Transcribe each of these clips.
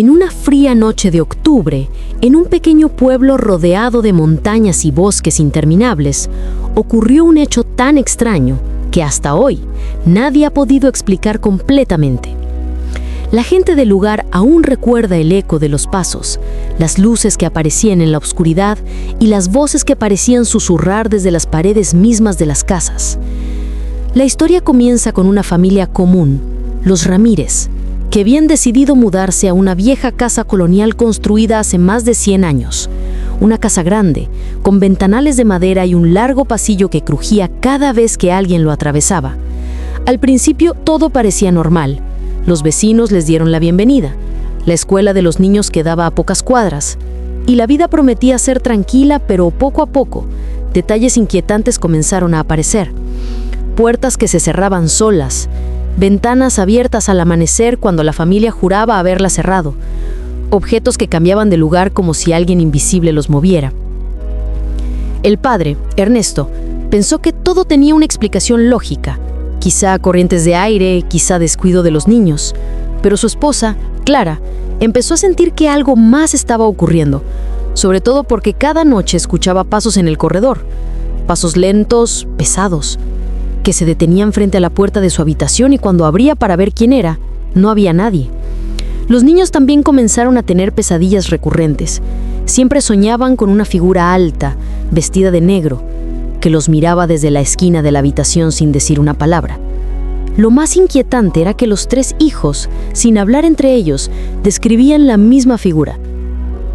En una fría noche de octubre, en un pequeño pueblo rodeado de montañas y bosques interminables, ocurrió un hecho tan extraño que hasta hoy nadie ha podido explicar completamente. La gente del lugar aún recuerda el eco de los pasos, las luces que aparecían en la oscuridad y las voces que parecían susurrar desde las paredes mismas de las casas. La historia comienza con una familia común, los Ramírez, que habían decidido mudarse a una vieja casa colonial construida hace más de 100 años. Una casa grande, con ventanales de madera y un largo pasillo que crujía cada vez que alguien lo atravesaba. Al principio todo parecía normal. Los vecinos les dieron la bienvenida. La escuela de los niños quedaba a pocas cuadras. Y la vida prometía ser tranquila, pero poco a poco, detalles inquietantes comenzaron a aparecer. Puertas que se cerraban solas, ventanas abiertas al amanecer cuando la familia juraba haberlas cerrado, objetos que cambiaban de lugar como si alguien invisible los moviera. El padre, Ernesto, pensó que todo tenía una explicación lógica, quizá corrientes de aire, quizá descuido de los niños, pero su esposa, Clara, empezó a sentir que algo más estaba ocurriendo, sobre todo porque cada noche escuchaba pasos en el corredor, pasos lentos, pesados, que se detenían frente a la puerta de su habitación y cuando abría para ver quién era, no había nadie. Los niños también comenzaron a tener pesadillas recurrentes. Siempre soñaban con una figura alta, vestida de negro, que los miraba desde la esquina de la habitación sin decir una palabra. Lo más inquietante era que los 3 hijos, sin hablar entre ellos, describían la misma figura.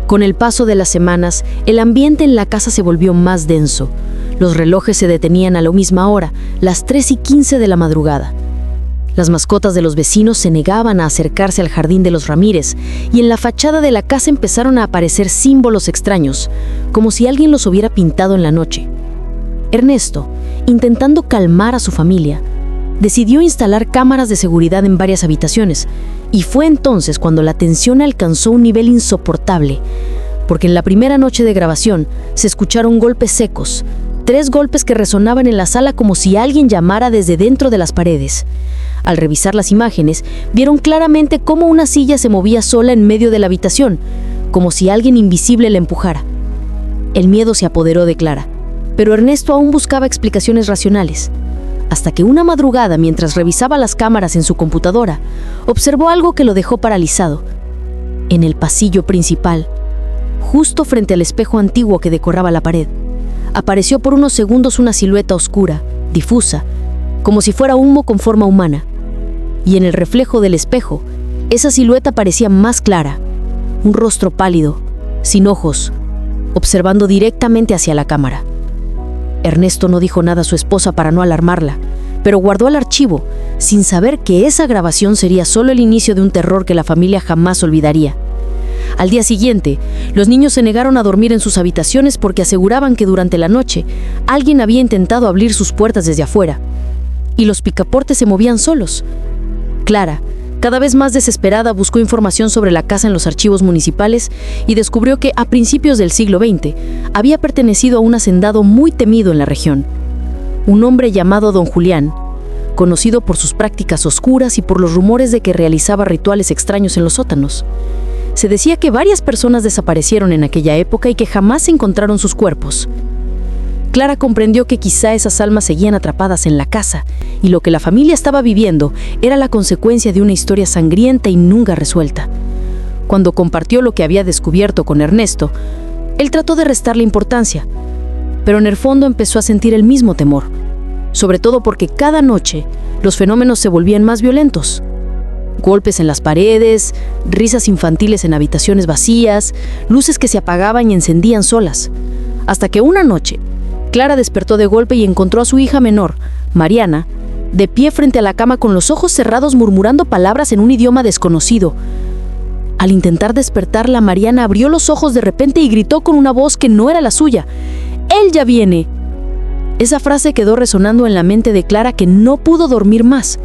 Con el paso de las semanas, el ambiente en la casa se volvió más denso. Los relojes se detenían a la misma hora, las 3:15 de la madrugada. Las mascotas de los vecinos se negaban a acercarse al jardín de los Ramírez y en la fachada de la casa empezaron a aparecer símbolos extraños, como si alguien los hubiera pintado en la noche. Ernesto, intentando calmar a su familia, decidió instalar cámaras de seguridad en varias habitaciones y fue entonces cuando la tensión alcanzó un nivel insoportable, porque en la primera noche de grabación se escucharon golpes secos, 3 golpes que resonaban en la sala como si alguien llamara desde dentro de las paredes. Al revisar las imágenes, vieron claramente cómo una silla se movía sola en medio de la habitación, como si alguien invisible la empujara. El miedo se apoderó de Clara, pero Ernesto aún buscaba explicaciones racionales, hasta que una madrugada, mientras revisaba las cámaras en su computadora, observó algo que lo dejó paralizado. En el pasillo principal, justo frente al espejo antiguo que decoraba la pared, apareció por unos segundos una silueta oscura, difusa, como si fuera humo con forma humana. Y en el reflejo del espejo, esa silueta parecía más clara, un rostro pálido, sin ojos, observando directamente hacia la cámara. Ernesto no dijo nada a su esposa para no alarmarla, pero guardó el archivo, sin saber que esa grabación sería solo el inicio de un terror que la familia jamás olvidaría. Al día siguiente, los niños se negaron a dormir en sus habitaciones porque aseguraban que durante la noche alguien había intentado abrir sus puertas desde afuera, y los picaportes se movían solos. Clara, cada vez más desesperada, buscó información sobre la casa en los archivos municipales y descubrió que a principios del siglo XX había pertenecido a un hacendado muy temido en la región, un hombre llamado Don Julián, conocido por sus prácticas oscuras y por los rumores de que realizaba rituales extraños en los sótanos. Se decía que varias personas desaparecieron en aquella época y que jamás encontraron sus cuerpos. Clara comprendió que quizá esas almas seguían atrapadas en la casa y lo que la familia estaba viviendo era la consecuencia de una historia sangrienta y nunca resuelta. Cuando compartió lo que había descubierto con Ernesto, él trató de restarle importancia, pero en el fondo empezó a sentir el mismo temor, sobre todo porque cada noche los fenómenos se volvían más violentos. Golpes en las paredes, risas infantiles en habitaciones vacías, luces que se apagaban y encendían solas. Hasta que una noche, Clara despertó de golpe y encontró a su hija menor, Mariana, de pie frente a la cama con los ojos cerrados murmurando palabras en un idioma desconocido. Al intentar despertarla, Mariana abrió los ojos de repente y gritó con una voz que no era la suya: «¡Él ya viene!». Esa frase quedó resonando en la mente de Clara, que no pudo dormir más.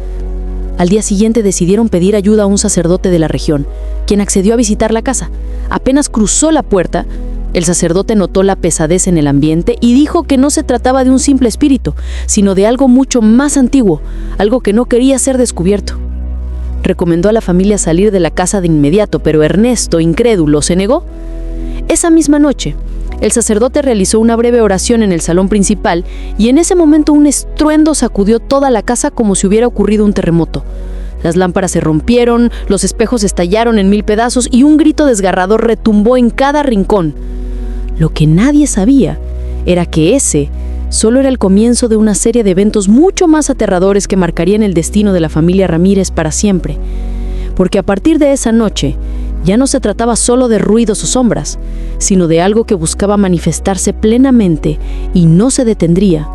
Al día siguiente decidieron pedir ayuda a un sacerdote de la región, quien accedió a visitar la casa. Apenas cruzó la puerta, el sacerdote notó la pesadez en el ambiente y dijo que no se trataba de un simple espíritu, sino de algo mucho más antiguo, algo que no quería ser descubierto. Recomendó a la familia salir de la casa de inmediato, pero Ernesto, incrédulo, se negó. Esa misma noche, el sacerdote realizó una breve oración en el salón principal y en ese momento un estruendo sacudió toda la casa como si hubiera ocurrido un terremoto. Las lámparas se rompieron, los espejos estallaron en 1000 pedazos y un grito desgarrador retumbó en cada rincón. Lo que nadie sabía era que ese solo era el comienzo de una serie de eventos mucho más aterradores que marcarían el destino de la familia Ramírez para siempre. Porque a partir de esa noche, ya no se trataba solo de ruidos o sombras, sino de algo que buscaba manifestarse plenamente y no se detendría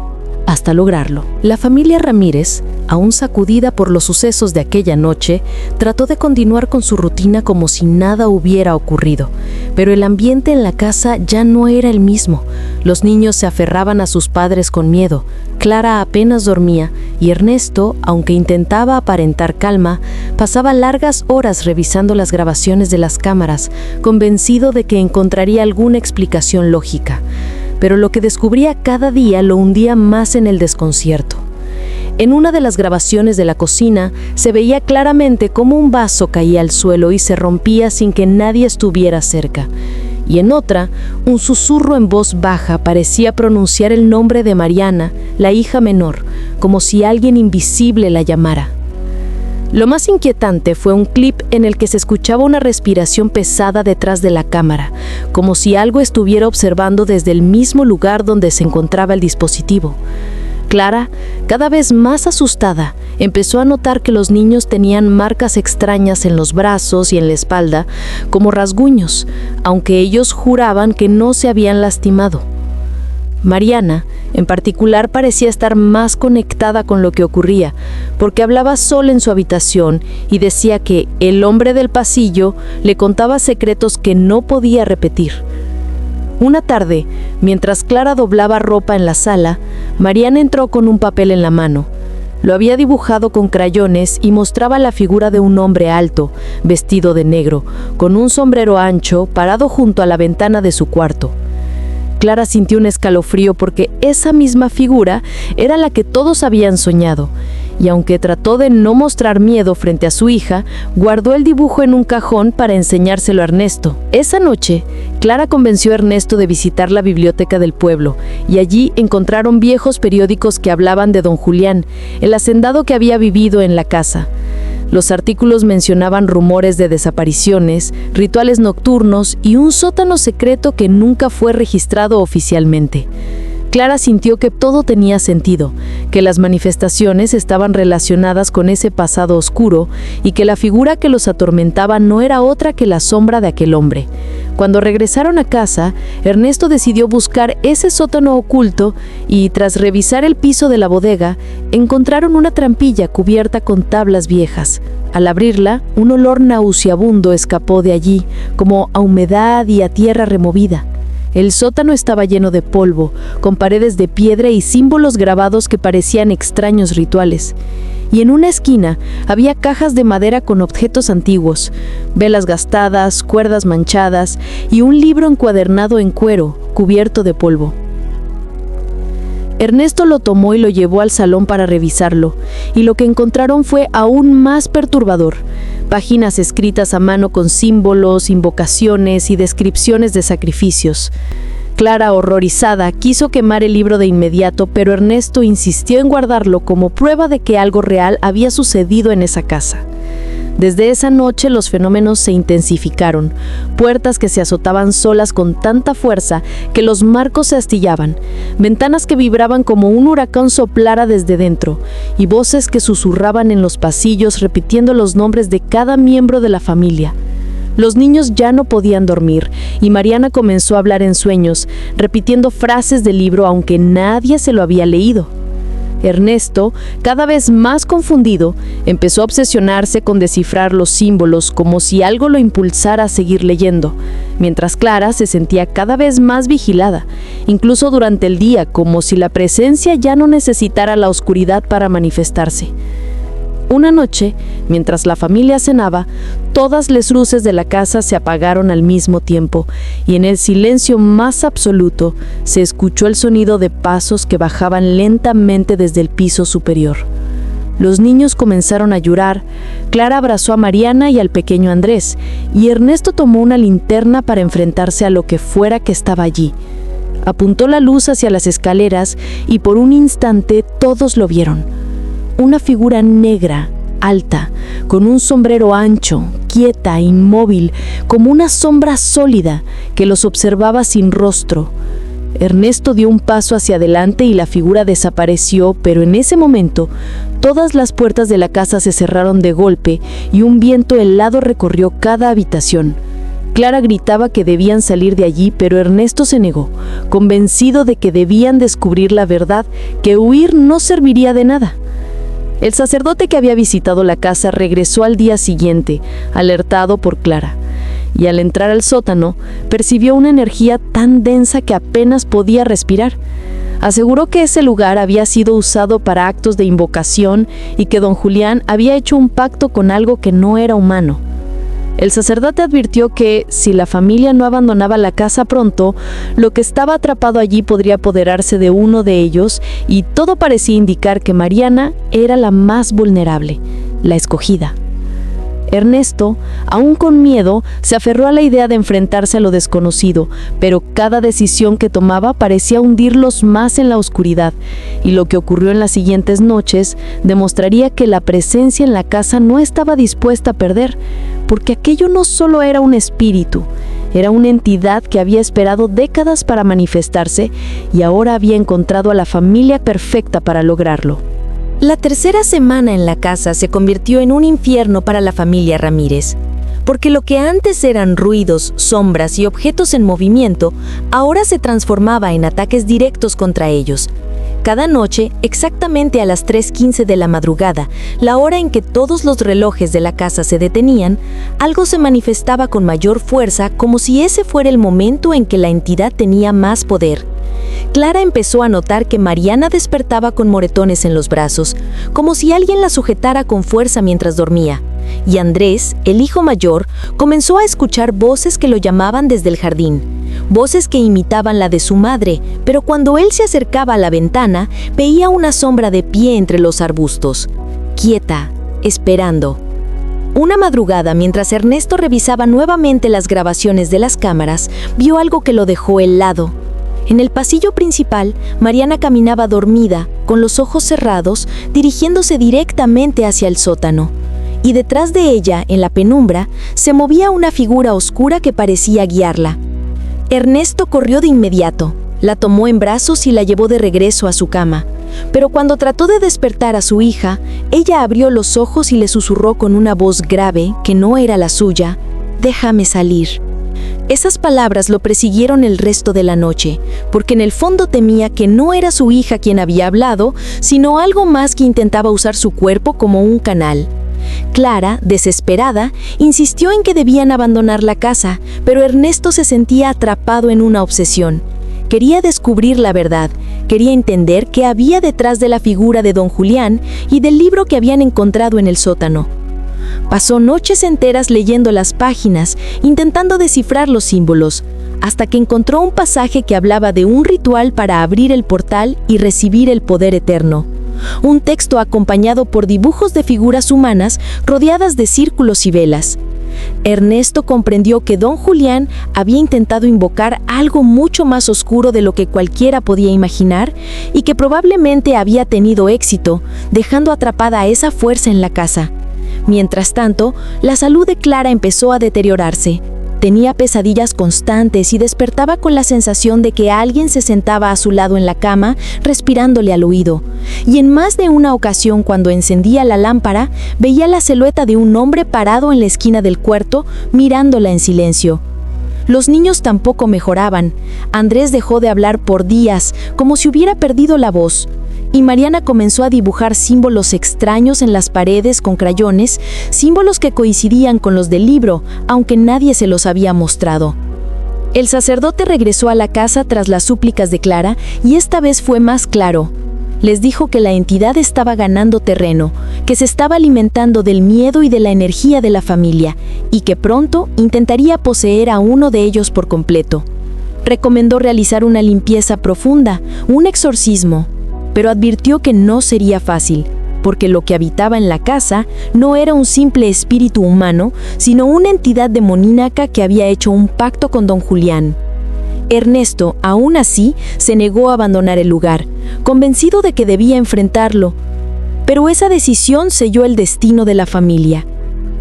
hasta lograrlo. La familia Ramírez, aún sacudida por los sucesos de aquella noche, trató de continuar con su rutina como si nada hubiera ocurrido. Pero el ambiente en la casa ya no era el mismo. Los niños se aferraban a sus padres con miedo. Clara apenas dormía y Ernesto, aunque intentaba aparentar calma, pasaba largas horas revisando las grabaciones de las cámaras, convencido de que encontraría alguna explicación lógica. Pero lo que descubría cada día lo hundía más en el desconcierto. En una de las grabaciones de la cocina se veía claramente cómo un vaso caía al suelo y se rompía sin que nadie estuviera cerca. Y en otra, un susurro en voz baja parecía pronunciar el nombre de Mariana, la hija menor, como si alguien invisible la llamara. Lo más inquietante fue un clip en el que se escuchaba una respiración pesada detrás de la cámara, como si algo estuviera observando desde el mismo lugar donde se encontraba el dispositivo. Clara, cada vez más asustada, empezó a notar que los niños tenían marcas extrañas en los brazos y en la espalda, como rasguños, aunque ellos juraban que no se habían lastimado. Mariana, en particular, parecía estar más conectada con lo que ocurría, porque hablaba sola en su habitación y decía que el hombre del pasillo le contaba secretos que no podía repetir. Una tarde, mientras Clara doblaba ropa en la sala, Mariana entró con un papel en la mano. Lo había dibujado con crayones y mostraba la figura de un hombre alto, vestido de negro, con un sombrero ancho, parado junto a la ventana de su cuarto. Clara sintió un escalofrío porque esa misma figura era la que todos habían soñado, y aunque trató de no mostrar miedo frente a su hija, guardó el dibujo en un cajón para enseñárselo a Ernesto. Esa noche, Clara convenció a Ernesto de visitar la biblioteca del pueblo, y allí encontraron viejos periódicos que hablaban de don Julián, el hacendado que había vivido en la casa. Los artículos mencionaban rumores de desapariciones, rituales nocturnos y un sótano secreto que nunca fue registrado oficialmente. Clara sintió que todo tenía sentido, que las manifestaciones estaban relacionadas con ese pasado oscuro y que la figura que los atormentaba no era otra que la sombra de aquel hombre. Cuando regresaron a casa, Ernesto decidió buscar ese sótano oculto y, tras revisar el piso de la bodega, encontraron una trampilla cubierta con tablas viejas. Al abrirla, un olor nauseabundo escapó de allí, como a humedad y a tierra removida. El sótano estaba lleno de polvo, con paredes de piedra y símbolos grabados que parecían extraños rituales. Y en una esquina había cajas de madera con objetos antiguos, velas gastadas, cuerdas manchadas y un libro encuadernado en cuero, cubierto de polvo. Ernesto lo tomó y lo llevó al salón para revisarlo, y lo que encontraron fue aún más perturbador. Páginas escritas a mano con símbolos, invocaciones y descripciones de sacrificios. Clara, horrorizada, quiso quemar el libro de inmediato, pero Ernesto insistió en guardarlo como prueba de que algo real había sucedido en esa casa. Desde esa noche los fenómenos se intensificaron, puertas que se azotaban solas con tanta fuerza que los marcos se astillaban, ventanas que vibraban como un huracán soplara desde dentro, y voces que susurraban en los pasillos repitiendo los nombres de cada miembro de la familia. Los niños ya no podían dormir, y Mariana comenzó a hablar en sueños, repitiendo frases del libro aunque nadie se lo había leído. Ernesto, cada vez más confundido, empezó a obsesionarse con descifrar los símbolos como si algo lo impulsara a seguir leyendo, mientras Clara se sentía cada vez más vigilada, incluso durante el día, como si la presencia ya no necesitara la oscuridad para manifestarse. Una noche, mientras la familia cenaba, todas las luces de la casa se apagaron al mismo tiempo y en el silencio más absoluto se escuchó el sonido de pasos que bajaban lentamente desde el piso superior. Los niños comenzaron a llorar. Clara abrazó a Mariana y al pequeño Andrés, y Ernesto tomó una linterna para enfrentarse a lo que fuera que estaba allí. Apuntó la luz hacia las escaleras y por un instante todos lo vieron. Una figura negra, alta, con un sombrero ancho, quieta, inmóvil, como una sombra sólida que los observaba sin rostro. Ernesto dio un paso hacia adelante y la figura desapareció, pero en ese momento todas las puertas de la casa se cerraron de golpe y un viento helado recorrió cada habitación. Clara gritaba que debían salir de allí, pero Ernesto se negó, convencido de que debían descubrir la verdad, que huir no serviría de nada. El sacerdote que había visitado la casa regresó al día siguiente, alertado por Clara, y al entrar al sótano, percibió una energía tan densa que apenas podía respirar. Aseguró que ese lugar había sido usado para actos de invocación y que don Julián había hecho un pacto con algo que no era humano. El sacerdote advirtió que, si la familia no abandonaba la casa pronto, lo que estaba atrapado allí podría apoderarse de uno de ellos, y todo parecía indicar que Mariana era la más vulnerable, la escogida. Ernesto, aún con miedo, se aferró a la idea de enfrentarse a lo desconocido, pero cada decisión que tomaba parecía hundirlos más en la oscuridad, y lo que ocurrió en las siguientes noches demostraría que la presencia en la casa no estaba dispuesta a perder, porque aquello no solo era un espíritu, era una entidad que había esperado décadas para manifestarse y ahora había encontrado a la familia perfecta para lograrlo. La tercera semana en la casa se convirtió en un infierno para la familia Ramírez, porque lo que antes eran ruidos, sombras y objetos en movimiento, ahora se transformaba en ataques directos contra ellos. Cada noche, exactamente a las 3:15 de la madrugada, la hora en que todos los relojes de la casa se detenían, algo se manifestaba con mayor fuerza, como si ese fuera el momento en que la entidad tenía más poder. Clara empezó a notar que Mariana despertaba con moretones en los brazos, como si alguien la sujetara con fuerza mientras dormía. Y Andrés, el hijo mayor, comenzó a escuchar voces que lo llamaban desde el jardín. Voces que imitaban la de su madre, pero cuando él se acercaba a la ventana, veía una sombra de pie entre los arbustos, quieta, esperando. Una madrugada, mientras Ernesto revisaba nuevamente las grabaciones de las cámaras, vio algo que lo dejó helado. En el pasillo principal, Mariana caminaba dormida, con los ojos cerrados, dirigiéndose directamente hacia el sótano. Y detrás de ella, en la penumbra, se movía una figura oscura que parecía guiarla. Ernesto corrió de inmediato, la tomó en brazos y la llevó de regreso a su cama. Pero cuando trató de despertar a su hija, ella abrió los ojos y le susurró con una voz grave, que no era la suya: «Déjame salir». Esas palabras lo persiguieron el resto de la noche, porque en el fondo temía que no era su hija quien había hablado, sino algo más que intentaba usar su cuerpo como un canal. Clara, desesperada, insistió en que debían abandonar la casa, pero Ernesto se sentía atrapado en una obsesión. Quería descubrir la verdad, quería entender qué había detrás de la figura de don Julián y del libro que habían encontrado en el sótano. Pasó noches enteras leyendo las páginas, intentando descifrar los símbolos, hasta que encontró un pasaje que hablaba de un ritual para abrir el portal y recibir el poder eterno. Un texto acompañado por dibujos de figuras humanas rodeadas de círculos y velas. Ernesto comprendió que don Julián había intentado invocar algo mucho más oscuro de lo que cualquiera podía imaginar y que probablemente había tenido éxito, dejando atrapada a esa fuerza en la casa. Mientras tanto, la salud de Clara empezó a deteriorarse. Tenía pesadillas constantes y despertaba con la sensación de que alguien se sentaba a su lado en la cama, respirándole al oído. Y en más de una ocasión, cuando encendía la lámpara, veía la silueta de un hombre parado en la esquina del cuarto, mirándola en silencio. Los niños tampoco mejoraban. Andrés dejó de hablar por días, como si hubiera perdido la voz. Y Mariana comenzó a dibujar símbolos extraños en las paredes con crayones, símbolos que coincidían con los del libro, aunque nadie se los había mostrado. El sacerdote regresó a la casa tras las súplicas de Clara y esta vez fue más claro. Les dijo que la entidad estaba ganando terreno, que se estaba alimentando del miedo y de la energía de la familia, y que pronto intentaría poseer a uno de ellos por completo. Recomendó realizar una limpieza profunda, un exorcismo, pero advirtió que no sería fácil, porque lo que habitaba en la casa no era un simple espíritu humano, sino una entidad demoníaca que había hecho un pacto con don Julián. Ernesto, aún así, se negó a abandonar el lugar, convencido de que debía enfrentarlo. Pero esa decisión selló el destino de la familia,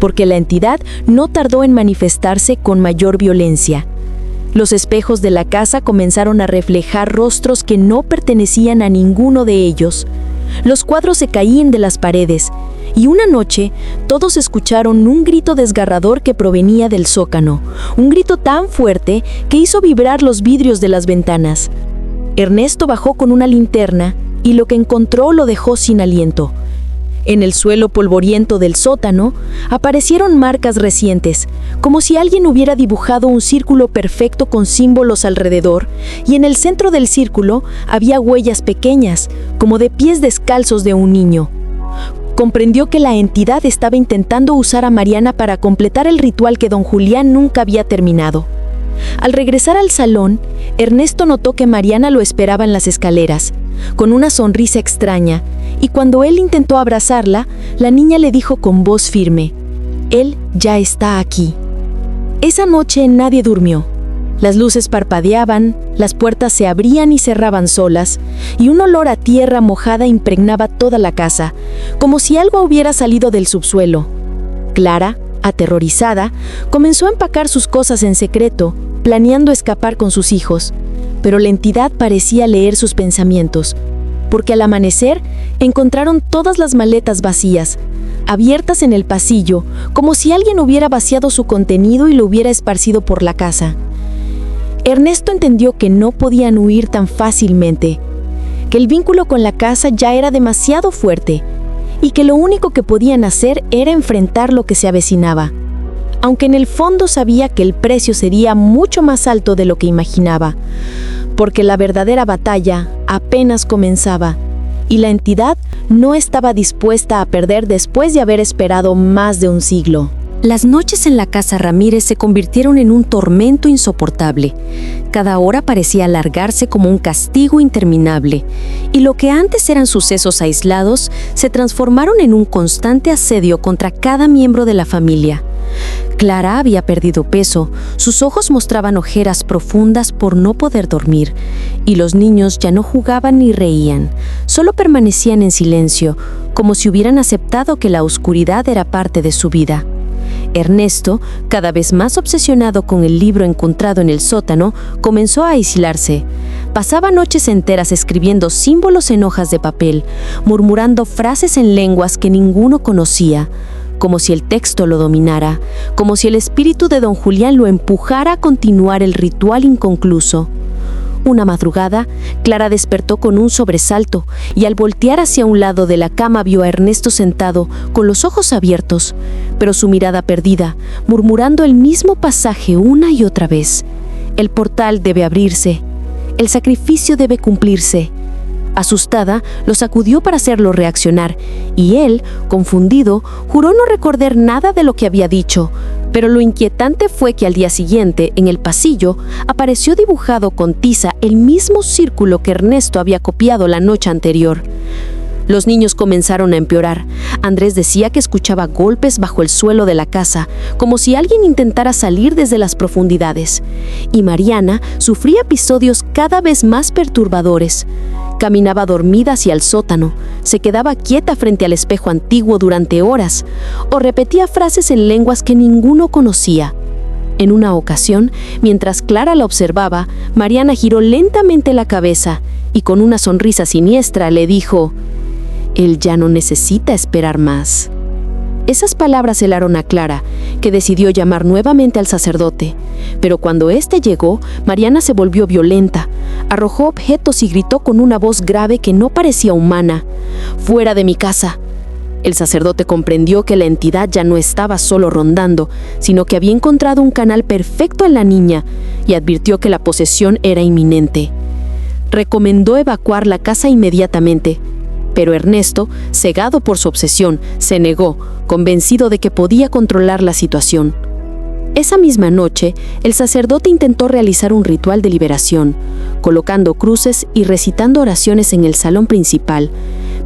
porque la entidad no tardó en manifestarse con mayor violencia. Los espejos de la casa comenzaron a reflejar rostros que no pertenecían a ninguno de ellos. Los cuadros se caían de las paredes, y una noche todos escucharon un grito desgarrador que provenía del sótano, un grito tan fuerte que hizo vibrar los vidrios de las ventanas. Ernesto bajó con una linterna y lo que encontró lo dejó sin aliento. En el suelo polvoriento del sótano aparecieron marcas recientes, como si alguien hubiera dibujado un círculo perfecto con símbolos alrededor, y en el centro del círculo había huellas pequeñas, como de pies descalzos de un niño. Comprendió que la entidad estaba intentando usar a Mariana para completar el ritual que don Julián nunca había terminado. Al regresar al salón, Ernesto notó que Mariana lo esperaba en las escaleras, con una sonrisa extraña, y cuando él intentó abrazarla, la niña le dijo con voz firme: «Él ya está aquí». Esa noche nadie durmió. Las luces parpadeaban, las puertas se abrían y cerraban solas, y un olor a tierra mojada impregnaba toda la casa, como si algo hubiera salido del subsuelo. Clara, aterrorizada, comenzó a empacar sus cosas en secreto, planeando escapar con sus hijos, pero la entidad parecía leer sus pensamientos, porque al amanecer encontraron todas las maletas vacías, abiertas en el pasillo, como si alguien hubiera vaciado su contenido y lo hubiera esparcido por la casa. Ernesto entendió que no podían huir tan fácilmente, que el vínculo con la casa ya era demasiado fuerte, y que lo único que podían hacer era enfrentar lo que se avecinaba, aunque en el fondo sabía que el precio sería mucho más alto de lo que imaginaba, porque la verdadera batalla apenas comenzaba, y la entidad no estaba dispuesta a perder después de haber esperado más de un siglo. Las noches en la casa Ramírez se convirtieron en un tormento insoportable. Cada hora parecía alargarse como un castigo interminable, y lo que antes eran sucesos aislados se transformaron en un constante asedio contra cada miembro de la familia. Clara había perdido peso, sus ojos mostraban ojeras profundas por no poder dormir, y los niños ya no jugaban ni reían, solo permanecían en silencio, como si hubieran aceptado que la oscuridad era parte de su vida. Ernesto, cada vez más obsesionado con el libro encontrado en el sótano, comenzó a aislarse. Pasaba noches enteras escribiendo símbolos en hojas de papel, murmurando frases en lenguas que ninguno conocía, como si el texto lo dominara, como si el espíritu de don Julián lo empujara a continuar el ritual inconcluso. Una madrugada, Clara despertó con un sobresalto y al voltear hacia un lado de la cama vio a Ernesto sentado, con los ojos abiertos, pero su mirada perdida, murmurando el mismo pasaje una y otra vez. El portal debe abrirse. El sacrificio debe cumplirse. Asustada, lo sacudió para hacerlo reaccionar, y él, confundido, juró no recordar nada de lo que había dicho. Pero lo inquietante fue que al día siguiente, en el pasillo, apareció dibujado con tiza el mismo círculo que Ernesto había copiado la noche anterior. Los niños comenzaron a empeorar. Andrés decía que escuchaba golpes bajo el suelo de la casa, como si alguien intentara salir desde las profundidades. Y Mariana sufría episodios cada vez más perturbadores. Caminaba dormida hacia el sótano, se quedaba quieta frente al espejo antiguo durante horas, o repetía frases en lenguas que ninguno conocía. En una ocasión, mientras Clara la observaba, Mariana giró lentamente la cabeza y con una sonrisa siniestra le dijo: «Él ya no necesita esperar más». Esas palabras helaron a Clara, que decidió llamar nuevamente al sacerdote. Pero cuando éste llegó, Mariana se volvió violenta, arrojó objetos y gritó con una voz grave que no parecía humana: «¡Fuera de mi casa!». El sacerdote comprendió que la entidad ya no estaba solo rondando, sino que había encontrado un canal perfecto en la niña y advirtió que la posesión era inminente. Recomendó evacuar la casa inmediatamente, pero Ernesto, cegado por su obsesión, se negó, convencido de que podía controlar la situación. Esa misma noche, el sacerdote intentó realizar un ritual de liberación, colocando cruces y recitando oraciones en el salón principal,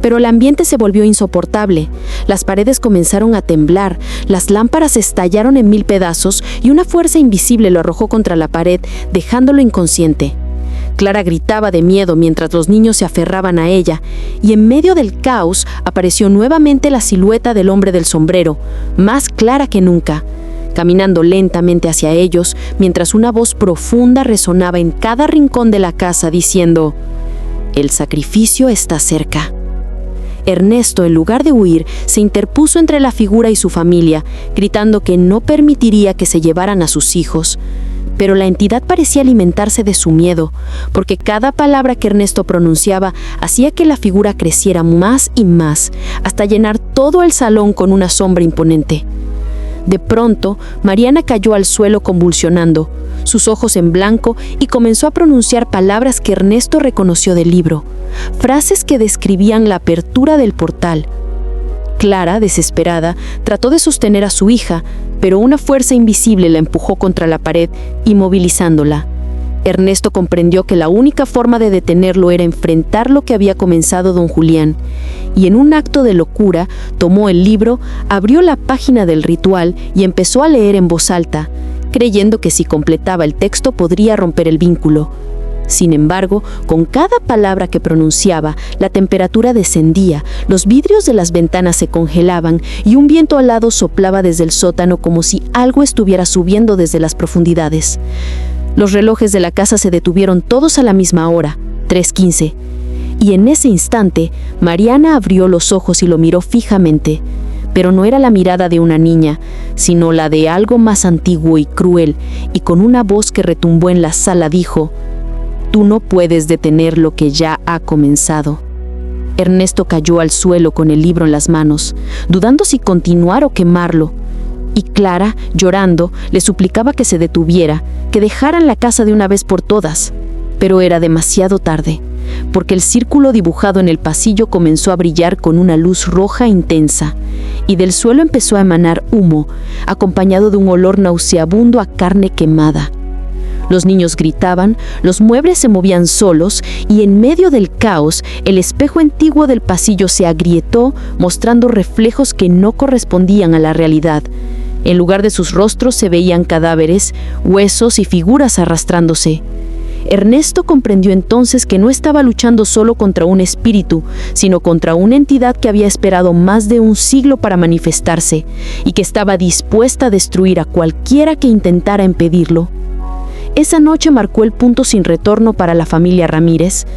Pero el ambiente se volvió insoportable. Las paredes comenzaron a temblar, las lámparas estallaron en 1000 pedazos y una fuerza invisible lo arrojó contra la pared, dejándolo inconsciente. Clara gritaba de miedo mientras los niños se aferraban a ella, y en medio del caos apareció nuevamente la silueta del hombre del sombrero, más clara que nunca, caminando lentamente hacia ellos, mientras una voz profunda resonaba en cada rincón de la casa diciendo: «El sacrificio está cerca». Ernesto, en lugar de huir, se interpuso entre la figura y su familia, gritando que no permitiría que se llevaran a sus hijos. Pero la entidad parecía alimentarse de su miedo, porque cada palabra que Ernesto pronunciaba hacía que la figura creciera más y más, hasta llenar todo el salón con una sombra imponente. De pronto, Mariana cayó al suelo convulsionando, sus ojos en blanco, y comenzó a pronunciar palabras que Ernesto reconoció del libro, frases que describían la apertura del portal. Clara, desesperada, trató de sostener a su hija, pero una fuerza invisible la empujó contra la pared, inmovilizándola. Ernesto comprendió que la única forma de detenerlo era enfrentar lo que había comenzado don Julián, y en un acto de locura tomó el libro, abrió la página del ritual y empezó a leer en voz alta, creyendo que si completaba el texto podría romper el vínculo. Sin embargo, con cada palabra que pronunciaba, la temperatura descendía, los vidrios de las ventanas se congelaban y un viento alado soplaba desde el sótano como si algo estuviera subiendo desde las profundidades. Los relojes de la casa se detuvieron todos a la misma hora, 3:15, y en ese instante, Mariana abrió los ojos y lo miró fijamente. Pero no era la mirada de una niña, sino la de algo más antiguo y cruel, y con una voz que retumbó en la sala dijo: «Tú no puedes detener lo que ya ha comenzado». Ernesto cayó al suelo con el libro en las manos, dudando si continuar o quemarlo. Y Clara, llorando, le suplicaba que se detuviera, que dejaran la casa de una vez por todas. Pero era demasiado tarde, porque el círculo dibujado en el pasillo comenzó a brillar con una luz roja intensa, y del suelo empezó a emanar humo, acompañado de un olor nauseabundo a carne quemada. Los niños gritaban, los muebles se movían solos, y en medio del caos, el espejo antiguo del pasillo se agrietó, mostrando reflejos que no correspondían a la realidad. En lugar de sus rostros se veían cadáveres, huesos y figuras arrastrándose. Ernesto comprendió entonces que no estaba luchando solo contra un espíritu, sino contra una entidad que había esperado más de un siglo para manifestarse, y que estaba dispuesta a destruir a cualquiera que intentara impedirlo. Esa noche marcó el punto sin retorno para la familia Ramírez,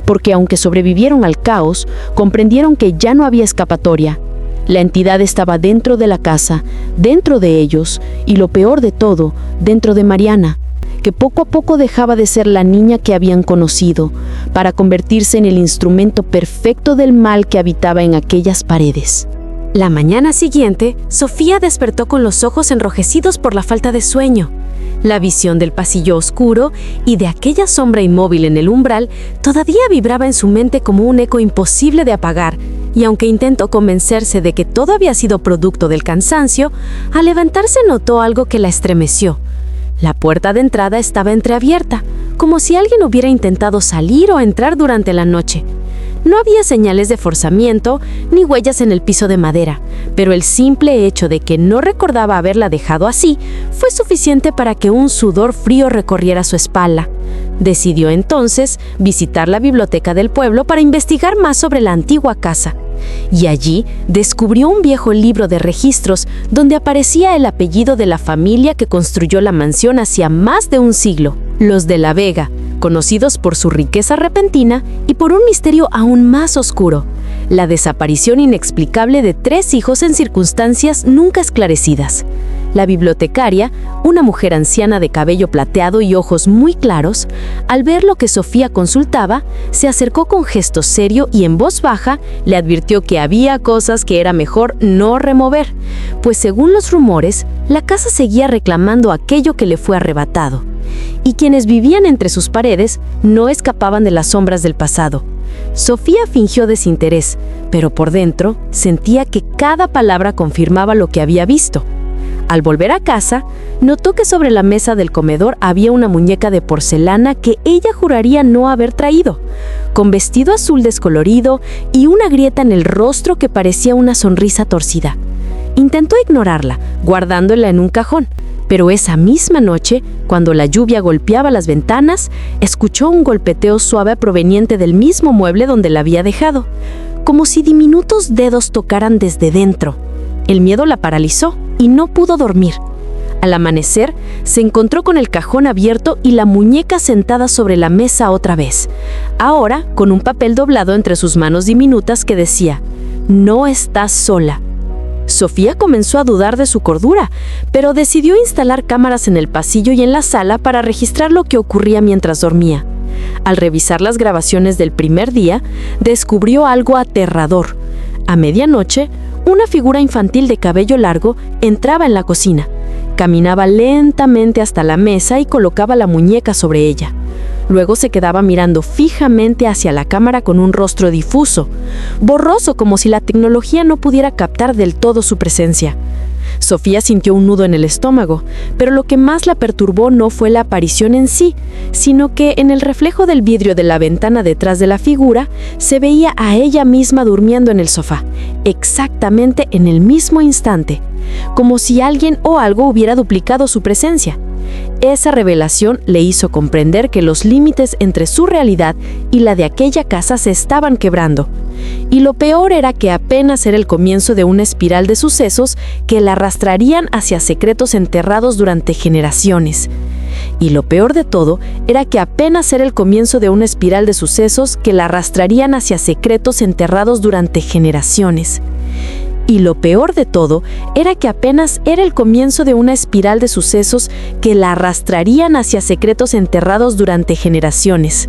porque aunque sobrevivieron al caos, comprendieron que ya no había escapatoria. La entidad estaba dentro de la casa, dentro de ellos, y lo peor de todo, dentro de Mariana, que poco a poco dejaba de ser la niña que habían conocido, para convertirse en el instrumento perfecto del mal que habitaba en aquellas paredes. La mañana siguiente, Sofía despertó con los ojos enrojecidos por la falta de sueño. La visión del pasillo oscuro y de aquella sombra inmóvil en el umbral todavía vibraba en su mente como un eco imposible de apagar, y aunque intentó convencerse de que todo había sido producto del cansancio, al levantarse notó algo que la estremeció. La puerta de entrada estaba entreabierta, como si alguien hubiera intentado salir o entrar durante la noche. No había señales de forzamiento ni huellas en el piso de madera, pero el simple hecho de que no recordaba haberla dejado así fue suficiente para que un sudor frío recorriera su espalda. Decidió entonces visitar la biblioteca del pueblo para investigar más sobre la antigua casa. Y allí descubrió un viejo libro de registros donde aparecía el apellido de la familia que construyó la mansión hacía más de un siglo, los de la Vega, conocidos por su riqueza repentina y por un misterio aún más oscuro: la desaparición inexplicable de 3 hijos en circunstancias nunca esclarecidas. La bibliotecaria, una mujer anciana de cabello plateado y ojos muy claros, al ver lo que Sofía consultaba, se acercó con gesto serio y en voz baja le advirtió que había cosas que era mejor no remover, pues según los rumores, la casa seguía reclamando aquello que le fue arrebatado, y quienes vivían entre sus paredes no escapaban de las sombras del pasado. Sofía fingió desinterés, pero por dentro sentía que cada palabra confirmaba lo que había visto. Al volver a casa, notó que sobre la mesa del comedor había una muñeca de porcelana que ella juraría no haber traído, con vestido azul descolorido y una grieta en el rostro que parecía una sonrisa torcida. Intentó ignorarla, guardándola en un cajón, pero esa misma noche, cuando la lluvia golpeaba las ventanas, escuchó un golpeteo suave proveniente del mismo mueble donde la había dejado, como si diminutos dedos tocaran desde dentro. El miedo la paralizó y no pudo dormir. Al amanecer, se encontró con el cajón abierto y la muñeca sentada sobre la mesa otra vez, ahora con un papel doblado entre sus manos diminutas que decía: «No estás sola». Sofía comenzó a dudar de su cordura, pero decidió instalar cámaras en el pasillo y en la sala para registrar lo que ocurría mientras dormía. Al revisar las grabaciones del primer día, descubrió algo aterrador. A medianoche, una figura infantil de cabello largo entraba en la cocina. Caminaba lentamente hasta la mesa y colocaba la muñeca sobre ella. Luego se quedaba mirando fijamente hacia la cámara con un rostro difuso, borroso, como si la tecnología no pudiera captar del todo su presencia. Sofía sintió un nudo en el estómago, pero lo que más la perturbó no fue la aparición en sí, sino que en el reflejo del vidrio de la ventana detrás de la figura se veía a ella misma durmiendo en el sofá, exactamente en el mismo instante, como si alguien o algo hubiera duplicado su presencia. Esa revelación le hizo comprender que los límites entre su realidad y la de aquella casa se estaban quebrando. Y lo peor era que apenas era el comienzo de una espiral de sucesos que la arrastrarían hacia secretos enterrados durante generaciones. Y lo peor de todo era que apenas era el comienzo de una espiral de sucesos que la arrastrarían hacia secretos enterrados durante generaciones. Y lo peor de todo era que apenas era el comienzo de una espiral de sucesos que la arrastrarían hacia secretos enterrados durante generaciones.